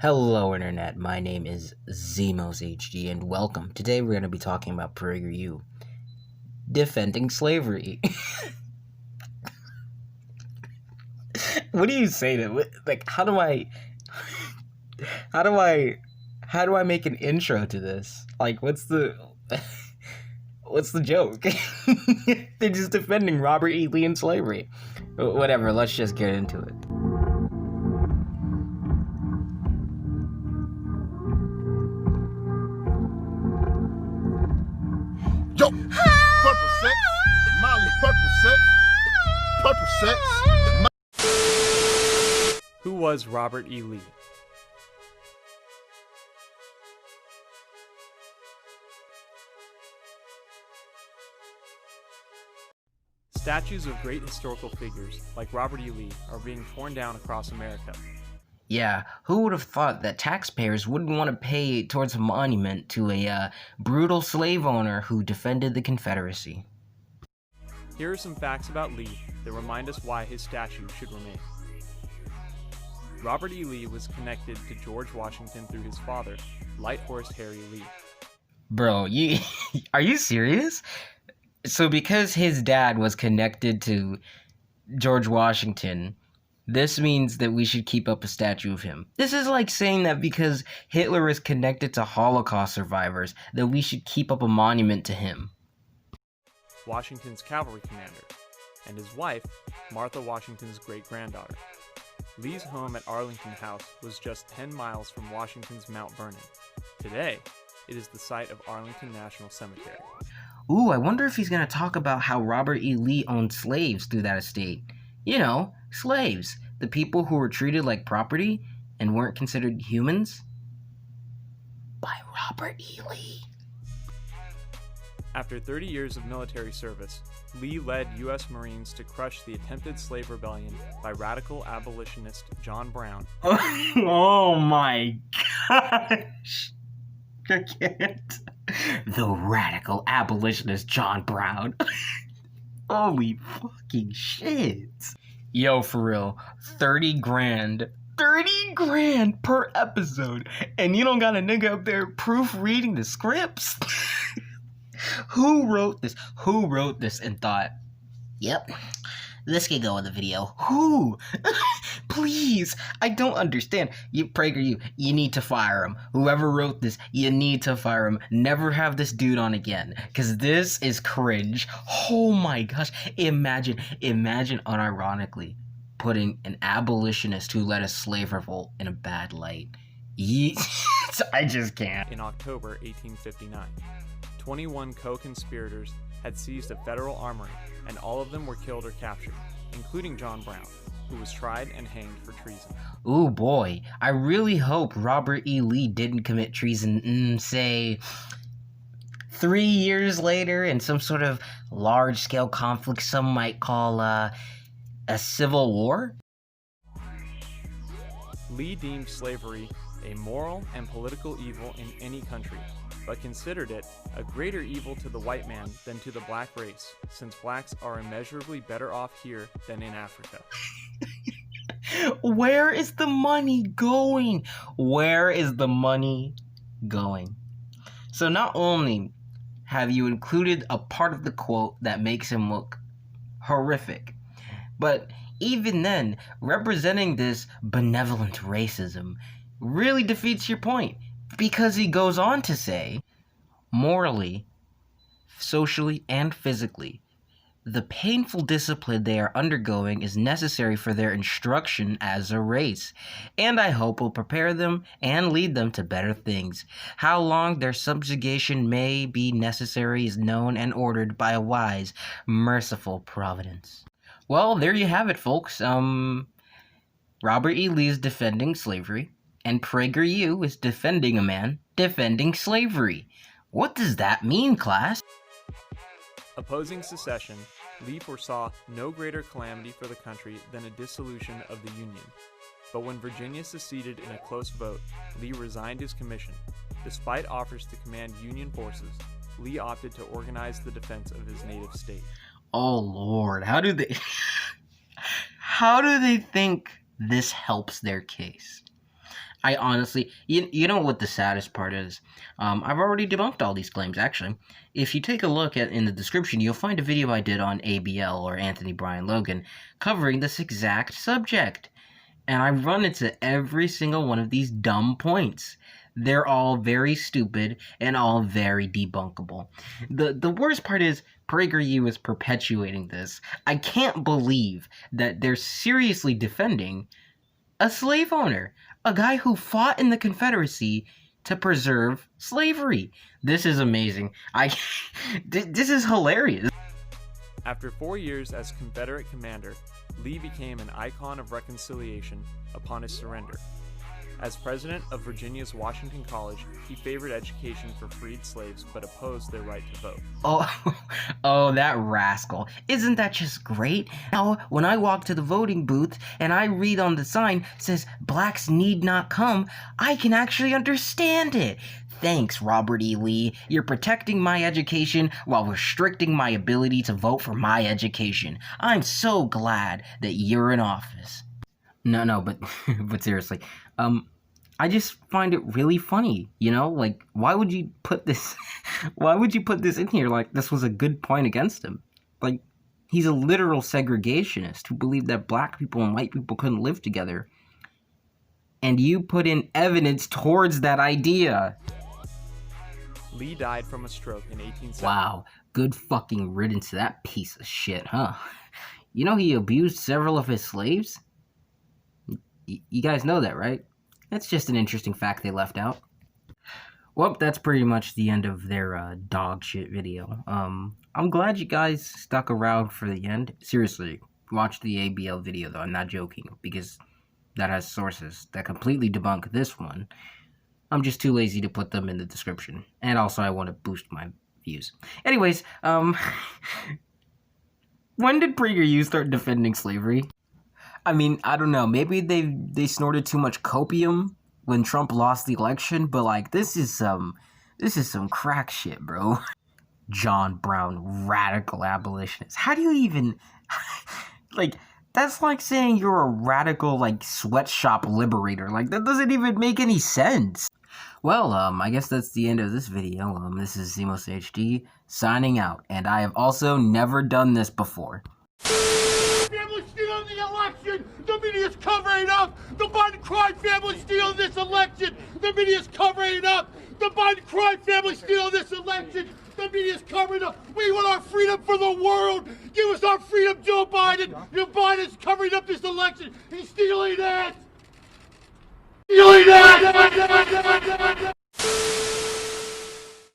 Hello Internet, my name is ZemosHD and welcome. Today we're going to be talking about PragerU, defending slavery. What do you say to, like, how do I make an intro to this? Like, what's the joke? They're just defending Robert E. Lee and slavery. Whatever, let's just get into it. Yo, purple sex, Molly, purple sex. Who was Robert E. Lee? Statues of great historical figures, like Robert E. Lee, are being torn down across America. Yeah, who would have thought that taxpayers wouldn't want to pay towards a monument to a brutal slave owner who defended the Confederacy? Here are some facts about Lee that remind us why his statue should remain. Robert E. Lee was connected to George Washington through his father, Light Horse Harry Lee. Bro, are you serious? So because his dad was connected to George Washington, this means that we should keep up a statue of him. This is like saying that because Hitler is connected to Holocaust survivors, that we should keep up a monument to him. Washington's cavalry commander, and his wife, Martha Washington's great-granddaughter. Lee's home at Arlington House was just 10 miles from Washington's Mount Vernon. Today, it is the site of Arlington National Cemetery. Ooh, I wonder if he's going to talk about how Robert E. Lee owned slaves through that estate. You know, slaves, the people who were treated like property and weren't considered humans. By Robert E. Lee. After 30 years of military service, Lee led U.S. Marines to crush the attempted slave rebellion by radical abolitionist John Brown. Oh my gosh. I can't. The radical abolitionist John Brown. Holy fucking shit. Yo, for real, 30 grand. 30 grand per episode. And you don't got a nigga up there proofreading the scripts? Who wrote this? Who wrote this and thought, yep, this could go in the video? Who? Please, I don't understand. PragerU, you need to fire him. Whoever wrote this, you need to fire him. Never have this dude on again, because this is cringe. Oh my gosh. Imagine unironically putting an abolitionist who led a slave revolt in a bad light. I just can't. In October 1859, 21 co-conspirators had seized a federal armory, and all of them were killed or captured, including John Brown, who was tried and hanged for treason. Ooh boy, I really hope Robert E. Lee didn't commit treason, say, 3 years later in some sort of large-scale conflict some might call a civil war. Lee deemed slavery a moral and political evil in any country, but considered it a greater evil to the white man than to the black race, since blacks are immeasurably better off here than in Africa. Where is the money going? Where is the money going? So not only have you included a part of the quote that makes him look horrific, but even then, representing this benevolent racism really defeats your point, because he goes on to say, morally, socially, and physically, the painful discipline they are undergoing is necessary for their instruction as a race, and I hope will prepare them and lead them to better things. How long their subjugation may be necessary is known and ordered by a wise, merciful providence. Well, there you have it, folks. Robert E. Lee is defending slavery, and PragerU is defending a man defending slavery. What does that mean, class? Opposing secession, Lee foresaw no greater calamity for the country than a dissolution of the Union. But when Virginia seceded in a close vote, Lee resigned his commission. Despite offers to command Union forces, Lee opted to organize the defense of his native state. Oh Lord, how do they think this helps their case? I honestly, you know what the saddest part is? I've already debunked all these claims, actually. If you take a look in the description, you'll find a video I did on ABL, or Anthony Brian Logan, covering this exact subject. And I run into every single one of these dumb points. They're all very stupid and all very debunkable. The worst part is PragerU is perpetuating this. I can't believe that they're seriously defending a slave owner, a guy who fought in the Confederacy to preserve slavery. This is amazing. This is hilarious. After 4 years as Confederate commander, Lee became an icon of reconciliation upon his surrender. As president of Virginia's Washington College, he favored education for freed slaves but opposed their right to vote. Oh, that rascal. Isn't that just great? Now, when I walk to the voting booth and I read on the sign says, "Blacks need not come," I can actually understand it. Thanks, Robert E. Lee. You're protecting my education while restricting my ability to vote for my education. I'm so glad that you're in office. No, but but seriously, I just find it really funny, you know? Like, why would you put this in here like this was a good point against him? Like, he's a literal segregationist who believed that black people and white people couldn't live together. And you put in evidence towards that idea. Lee died from a stroke in 1870. Wow, good fucking riddance to that piece of shit, huh? You know he abused several of his slaves? You guys know that, right? That's just an interesting fact they left out. Well, that's pretty much the end of their dog shit video. I'm glad you guys stuck around for the end. Seriously, watch the ABL video though, I'm not joking, because that has sources that completely debunk this one. I'm just too lazy to put them in the description. And also I want to boost my views. Anyways, when did PragerU start defending slavery? I mean, I don't know. Maybe they snorted too much copium when Trump lost the election, but like this is some crack shit, bro. John Brown, radical abolitionist. How do you even like that's like saying you're a radical like sweatshop liberator. Like that doesn't even make any sense. Well, I guess that's the end of this video. This is Zemos HD signing out, and I have also never done this before. Family stealing the election! The media's covering it up! The Biden crime family stealing this election! The media's covering it up! The Biden crime family stealing this election! The media's covering it up! We want our freedom for the world! Give us our freedom, Joe Biden! Joe Biden's covering up this election! He's stealing it! Stealing it!